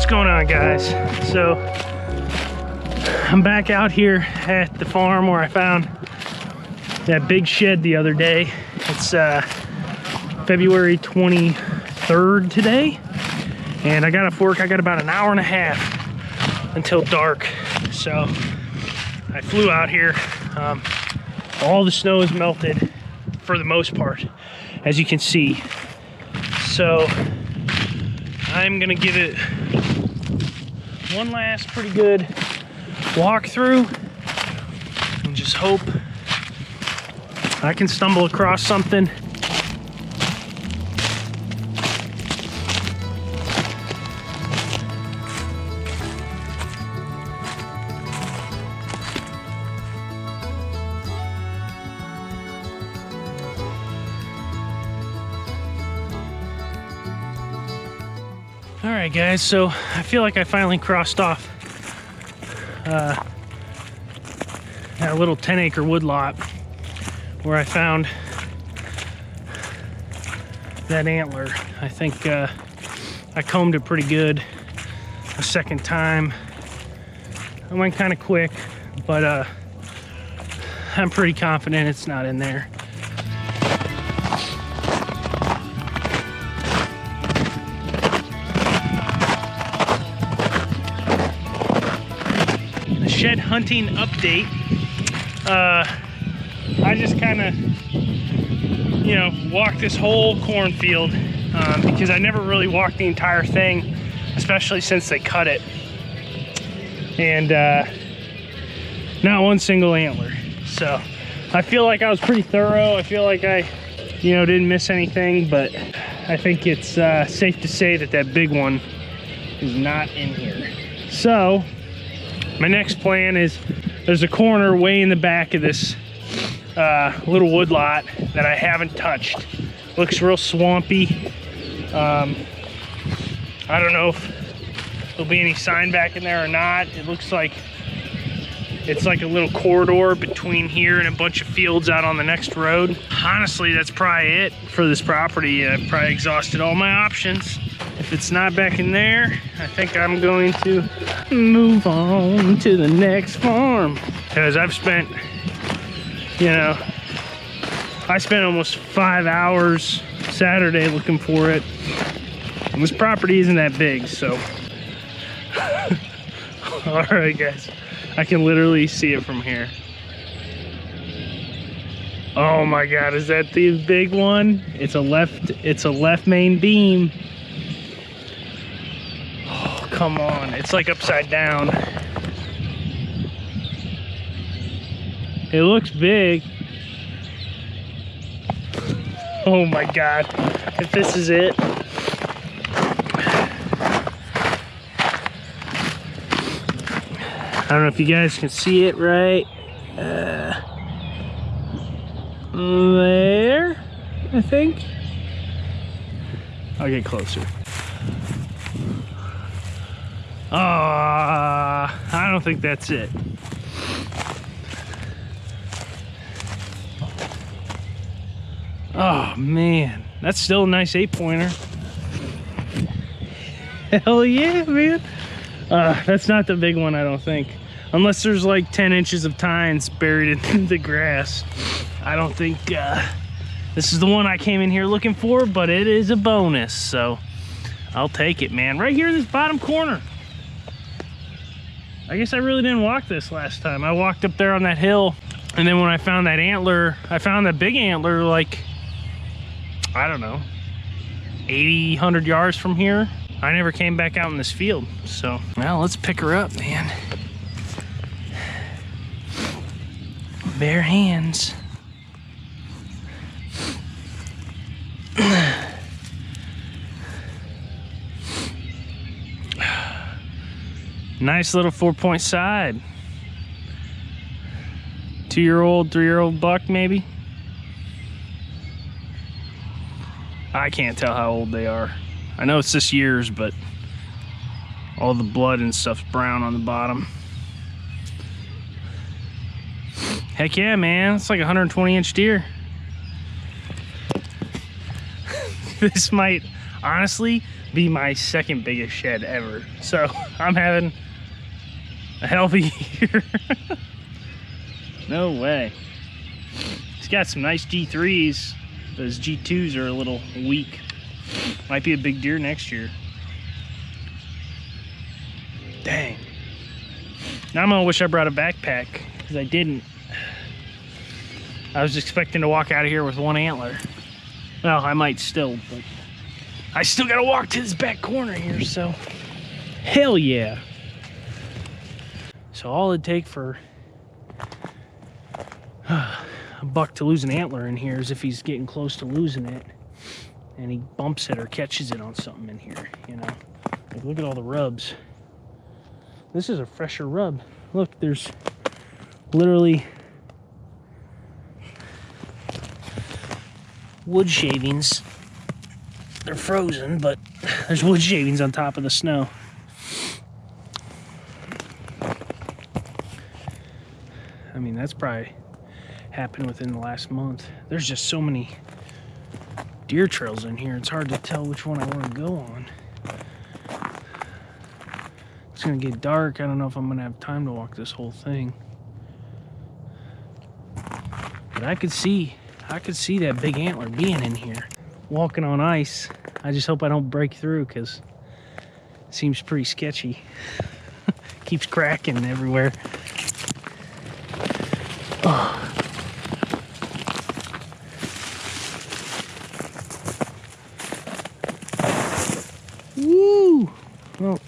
What's going on, guys? So I'm back out here at the farm where I found that big shed the other day. It's February 23rd today, and I got off work. I got about an hour and a half until dark, so I flew out here. All the snow is melted for the most part, as you can see. So I'm gonna give it one last pretty good walkthrough and just hope I can stumble across something. All right, guys, so I feel like I finally crossed off that little 10-acre woodlot where I found that antler. I think I combed it pretty good a second time. I went kind of quick, but I'm pretty confident it's not in there. Shed hunting update. I just kind of, walked this whole cornfield because I never really walked the entire thing, especially since they cut it. And not one single antler. So I feel like I was pretty thorough. I feel like I, didn't miss anything, but I think it's safe to say that that big one is not in here. So my next plan is, there's a corner way in the back of this little wood lot that I haven't touched. Looks real swampy. I don't know if there'll be any sign back in there or not. It looks like it's like a little corridor between here and a bunch of fields out on the next road. Honestly, that's probably it for this property. I've probably exhausted all my options. If it's not back in there, I think I'm going to move on to the next farm. Because I've spent, I spent almost 5 hours Saturday looking for it. And this property isn't that big, so. All right, guys. I can literally see it from here. Oh my God, is that the big one? It's a left main beam. Come on, it's like upside down. It looks big. Oh my God, if this is it. I don't know if you guys can see it right there, I think. I'll get closer. I don't think that's it. Oh man, that's still a nice 8-pointer. Hell yeah, man. That's not the big one, I don't think. Unless there's like 10 inches of tines buried in the grass. I don't think this is the one I came in here looking for, but it is a bonus, so I'll take it, man. Right here in this bottom corner. I guess I really didn't walk this last time. I walked up there on that hill, and then when I found that antler, I found that big antler like, I don't know, 80, 100 yards from here. I never came back out in this field. So, well, let's pick her up, man. Bare hands. Nice little 4-point side. 2-year-old, 3-year-old buck, maybe. I can't tell how old they are. I know it's just years, but all the blood and stuff's brown on the bottom. Heck yeah, man. It's like a 120-inch deer. This might, honestly be my second biggest shed ever. So I'm having a hell of a year. No way. He's got some nice G3s. Those G2s are a little weak. Might be a big deer next year. Dang. Now I'm gonna wish I brought a backpack, because I didn't. I was expecting to walk out of here with one antler. Well, I might still, but I still gotta walk to this back corner here, so hell yeah. So all it'd take for a buck to lose an antler in here is if he's getting close to losing it and he bumps it or catches it on something in here, you know. Like, look at all the rubs. This is a fresher rub. Look, there's literally wood shavings. They're frozen, but there's wood shavings on top of the snow. I mean, that's probably happened within the last month. There's just so many deer trails in here. It's hard to tell which one I want to go on. It's gonna get dark. I don't know if I'm gonna have time to walk this whole thing. But I could see that big antler being in here. Walking on ice. I just hope I don't break through, because it seems pretty sketchy. Keeps cracking everywhere. Oh. Woo! Well,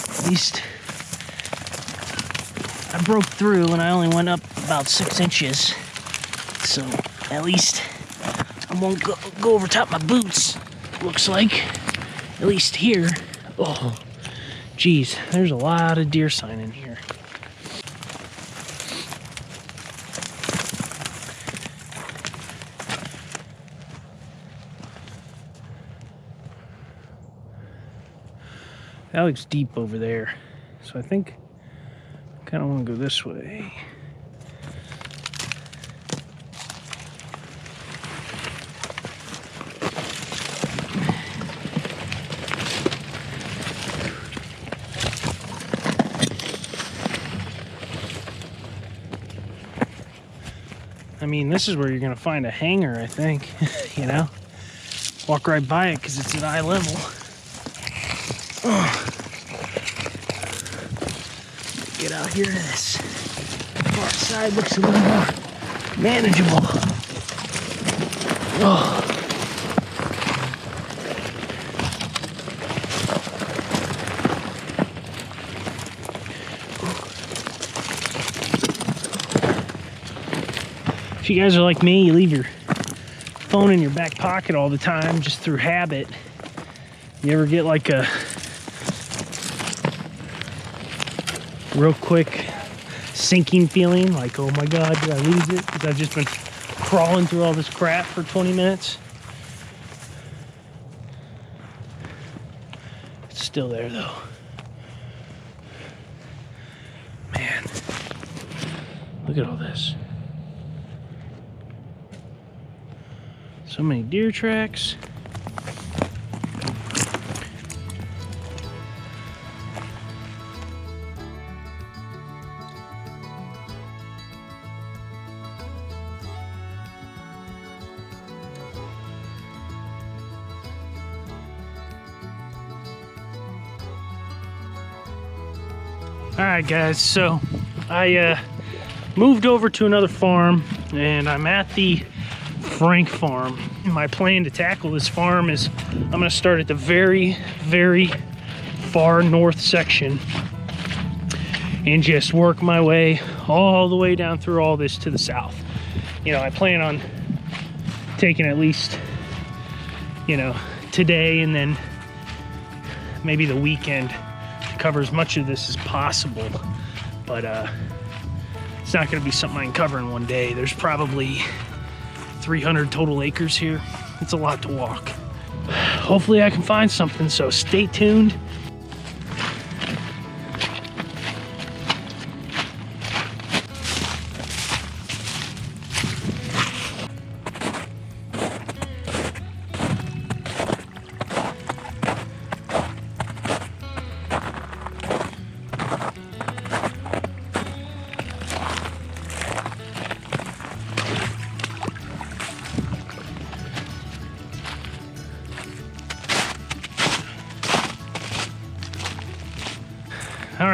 at least I broke through and I only went up about 6 inches. So at least I won't go over top my boots, looks like. At least here. Oh, geez, there's a lot of deer sign in here. That looks deep over there. So I think I kind of want to go this way. I mean, this is where you're gonna find a hanger, I think. You know, walk right by it because it's at eye level. Get out here to this far side, looks a little more manageable. Oh. If you guys are like me, you leave your phone in your back pocket all the time just through habit. You ever get like a real quick sinking feeling, like, oh my God, did I lose it? Because I've just been crawling through all this crap for 20 minutes. It's still there though. Man, look at all this. So many deer tracks. Alright guys, so I moved over to another farm and I'm at the Frank farm. My plan to tackle this farm is I'm going to start at the very, very far north section and just work my way all the way down through all this to the south. You know, I plan on taking at least, you know, today and then maybe the weekend to cover as much of this as possible. But it's not going to be something I can cover in one day. There's probably 300 total acres here. It's a lot to walk. Hopefully I can find something, so stay tuned.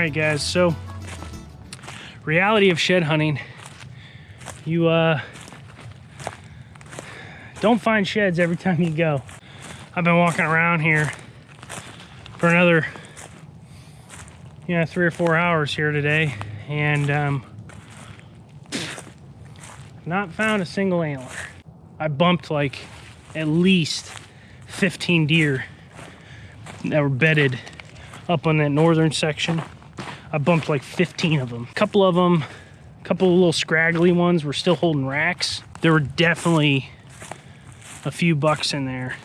right, guys, so reality of shed hunting. You don't find sheds every time you go. I've been walking around here for another 3 or 4 hours here today, and not found a single antler. I bumped like at least 15 deer that were bedded up on that northern section. I bumped like 15 of them. A couple of little scraggly ones were still holding racks. There were definitely a few bucks in there.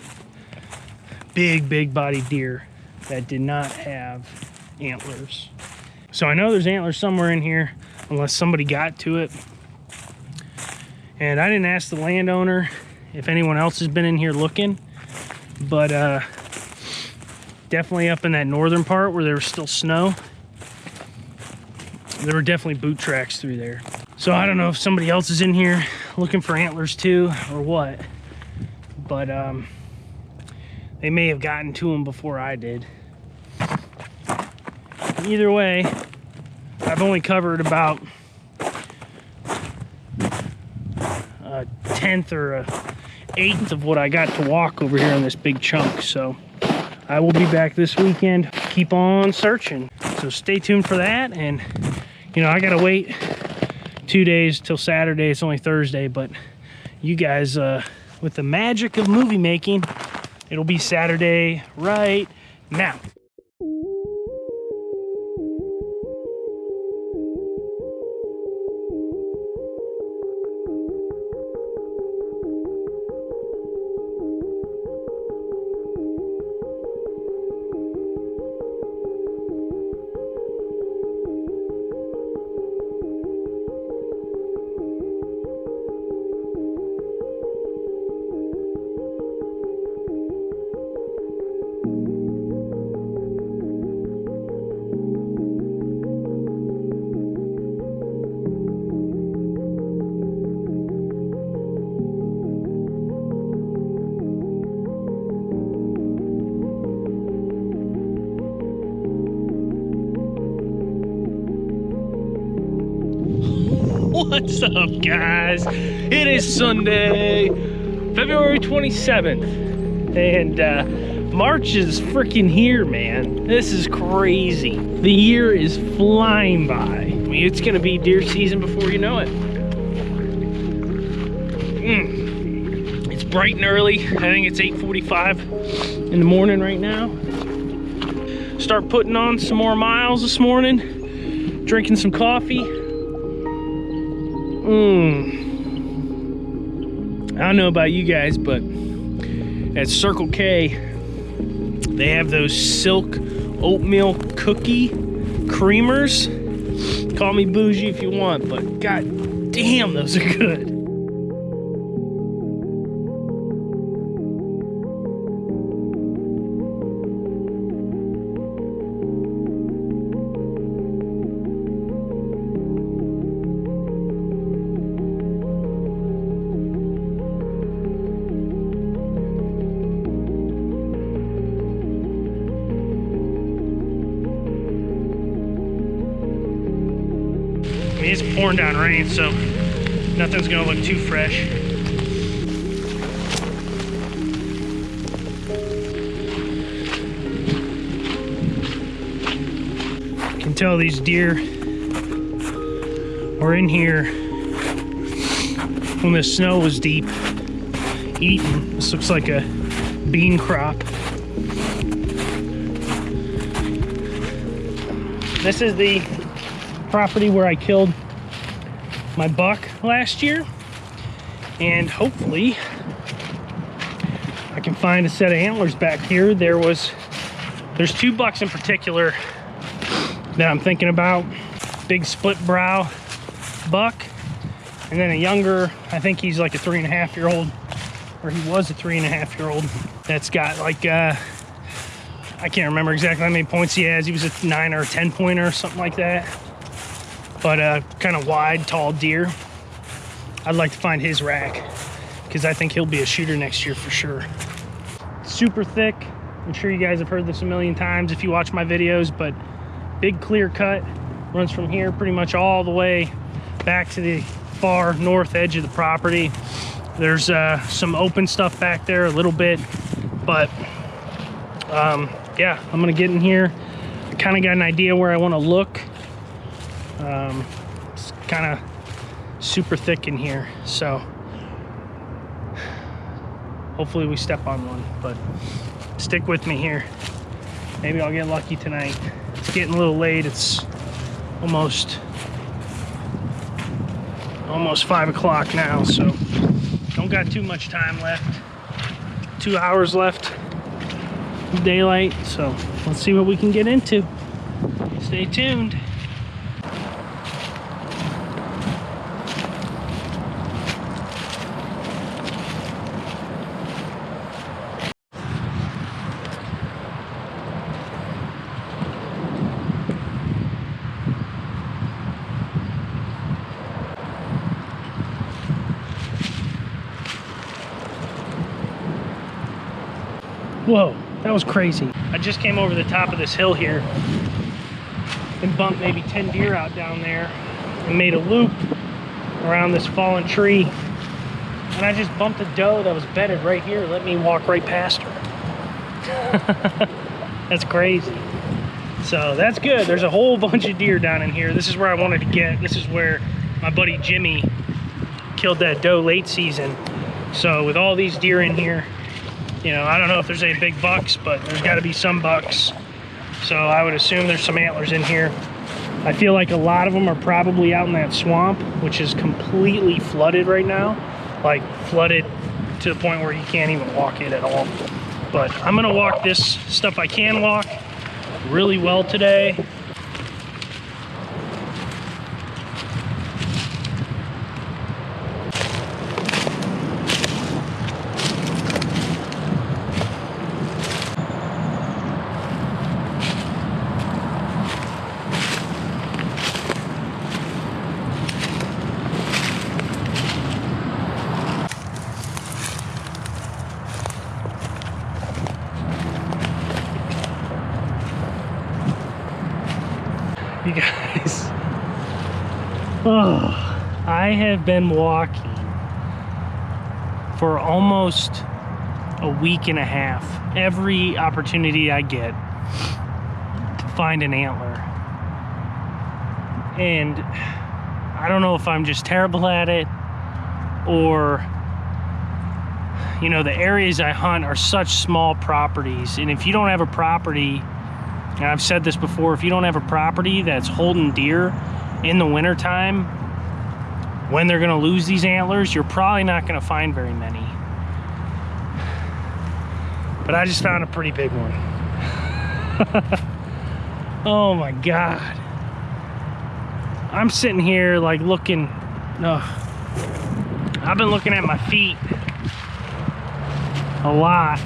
Big bodied deer that did not have antlers. So I know there's antlers somewhere in here, unless somebody got to it. And I didn't ask the landowner if anyone else has been in here looking, but definitely up in that northern part where there was still snow, there were definitely boot tracks through there. So I don't know if somebody else is in here looking for antlers too or what, but they may have gotten to them before I did. Either way, I've only covered about a 1/10 or a 1/8 of what I got to walk over here on this big chunk. So I will be back this weekend. Keep on searching. So stay tuned for that. And I gotta wait 2 days till Saturday. It's only Thursday, but you guys, with the magic of movie making, it'll be Saturday right now. What's up, guys? It is Sunday, February 27th, and March is freaking here, man. This is crazy. The year is flying by. I mean, it's gonna be deer season before you know it. It's bright and early. I think it's 8:45 in the morning right now. Start putting on some more miles this morning, drinking some coffee. I don't know about you guys, but at Circle K, they have those silk oatmeal cookie creamers. Call me bougie if you want, but god damn, those are good. I mean, it's pouring down rain, so nothing's gonna look too fresh. You can tell these deer were in here when the snow was deep, eating. This looks like a bean crop. This is the property where I killed my buck last year, and hopefully I can find a set of antlers back here. There's 2 bucks in particular that I'm thinking about. Big split brow buck, and then a younger, I think he's like a 3.5-year-old, or he was a 3.5-year-old, that's got like I can't remember exactly how many points he has. He was a 9 or a 10 pointer or something like that, but kind of wide, tall deer. I'd like to find his rack because I think he'll be a shooter next year for sure. Super thick. I'm sure you guys have heard this a million times if you watch my videos, but big clear cut, runs from here pretty much all the way back to the far north edge of the property. There's some open stuff back there a little bit, but yeah, I'm gonna get in here. I kind of got an idea where I want to look. It's kind of super thick in here, so hopefully we step on one, but stick with me here. Maybe I'll get lucky tonight. It's getting a little late. It's almost 5 o'clock now, so don't got too much time left. 2 hours left of daylight, so let's see what we can get into. Stay tuned. Whoa, that was crazy. I just came over the top of this hill here and bumped maybe 10 deer out down there and made a loop around this fallen tree. And I just bumped a doe that was bedded right here. Let me walk right past her. That's crazy. So that's good. There's a whole bunch of deer down in here. This is where I wanted to get. This is where my buddy Jimmy killed that doe late season. So with all these deer in here, you know, I don't know if there's any big bucks, but there's got to be some bucks. So I would assume there's some antlers in here. I feel like a lot of them are probably out in that swamp, which is completely flooded right now. Like flooded to the point where you can't even walk it at all. But I'm gonna walk this stuff I can walk really well today. You guys, oh, I have been walking for almost a week and a half. Every opportunity I get to find an antler. And I don't know if I'm just terrible at it or, you know, the areas I hunt are such small properties. And if you don't have a property, and I've said this before, if you don't have a property that's holding deer in the wintertime, when they're gonna lose these antlers, you're probably not gonna find very many. But I just found a pretty big one. Oh my God. I'm sitting here like looking, I've been looking at my feet a lot,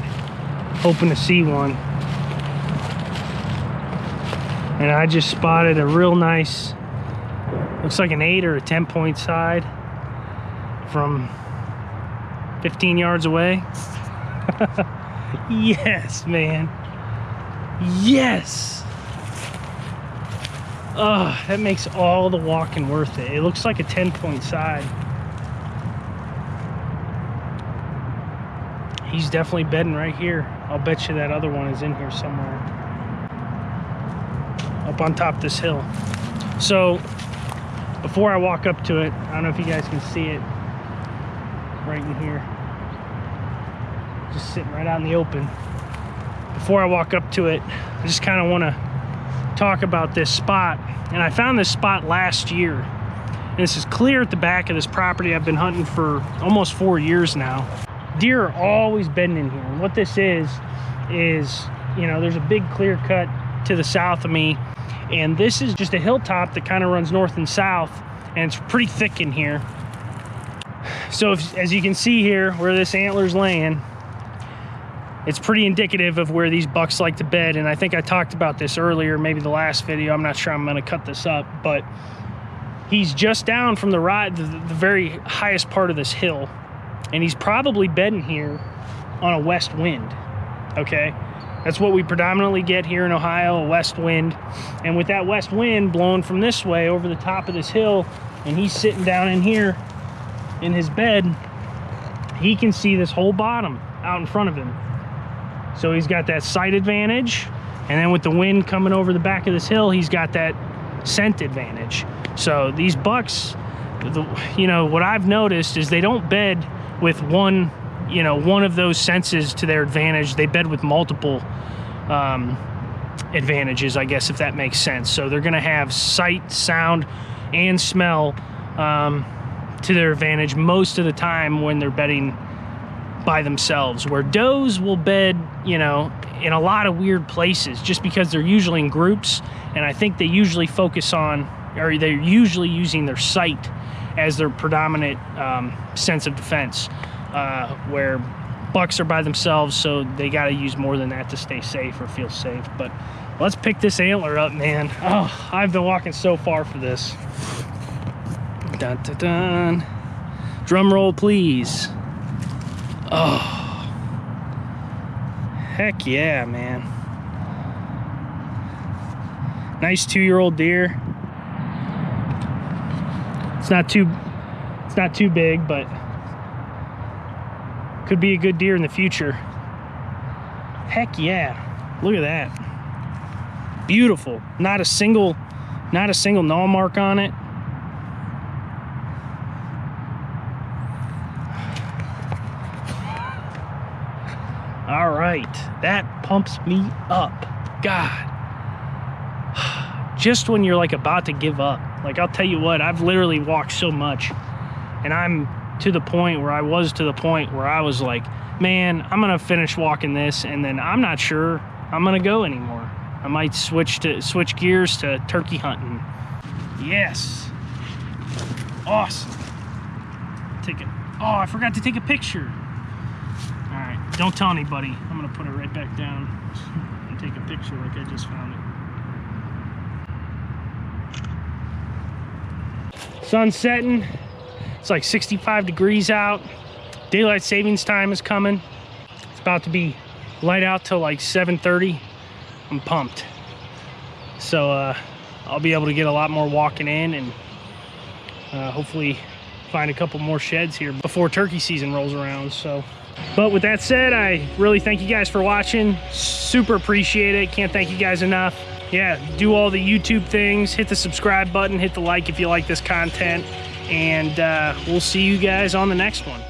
hoping to see one. And I just spotted a real nice, looks like an 8 or a 10 point side from 15 yards away. Yes, man. Yes. Oh, that makes all the walking worth it. It looks like a 10 point side. He's definitely bedding right here. I'll bet you that other one is in here somewhere. Up on top of this hill. So before I walk up to it, I don't know if you guys can see it right in here, just sitting right out in the open. Before I walk up to it, I just kind of want to talk about this spot. And I found this spot last year, and this is clear at the back of this property. I've been hunting for almost 4 years now. Deer are always bedding in here, and what this is, you know, there's a big clear cut to the south of me, and this is just a hilltop that kind of runs north and south, and it's pretty thick in here. So as you can see here where this antler's laying, it's pretty indicative of where these bucks like to bed. And I think I talked about this earlier, maybe the last video. I'm not sure I'm going to cut this up, but he's just down from the very highest part of this hill, and he's probably bedding here on a west wind. Okay, That's what we predominantly get here in Ohio, a west wind. And with that west wind blowing from this way over the top of this hill, and he's sitting down in here in his bed, he can see this whole bottom out in front of him. So he's got that sight advantage, and then with the wind coming over the back of this hill, he's got that scent advantage. So these bucks, you know, what I've noticed is they don't bed with one of those senses to their advantage. They bed with multiple advantages, I guess, if that makes sense. So they're gonna have sight, sound, and smell to their advantage most of the time when they're bedding by themselves, where does will bed, you know, in a lot of weird places just because they're usually in groups, and I think they usually focus on, or they're usually using their sight as their predominant sense of defense, where bucks are by themselves, so they got to use more than that to stay safe or feel safe. But let's pick this antler up, man. Oh, I've been walking so far for this. Dun, dun, dun. Drum roll, please. Oh, heck yeah, man. Nice 2-year-old deer. It's not too big, but could be a good deer in the future. Heck yeah. Look at that. Beautiful. Not a single gnaw mark on it. All right, that pumps me up. God. Just when you're like about to give up. Like, I'll tell you what, I've literally walked so much, and I'm to the point where I was like, man, I'm gonna finish walking this, and then I'm not sure I'm gonna go anymore. I might switch gears to turkey hunting. Yes. Awesome. Oh, I forgot to take a picture. All right, don't tell anybody. I'm gonna put it right back down and take a picture like I just found it. Sun's setting. It's like 65 degrees out. Daylight savings time is coming. It's about to be light out till like 7:30. I'm pumped. So I'll be able to get a lot more walking in, and hopefully find a couple more sheds here before turkey season rolls around. So, but with that said, I really thank you guys for watching. Super appreciate it. Can't thank you guys enough. Yeah, do all the YouTube things. Hit the subscribe button, hit the like if you like this content, and we'll see you guys on the next one.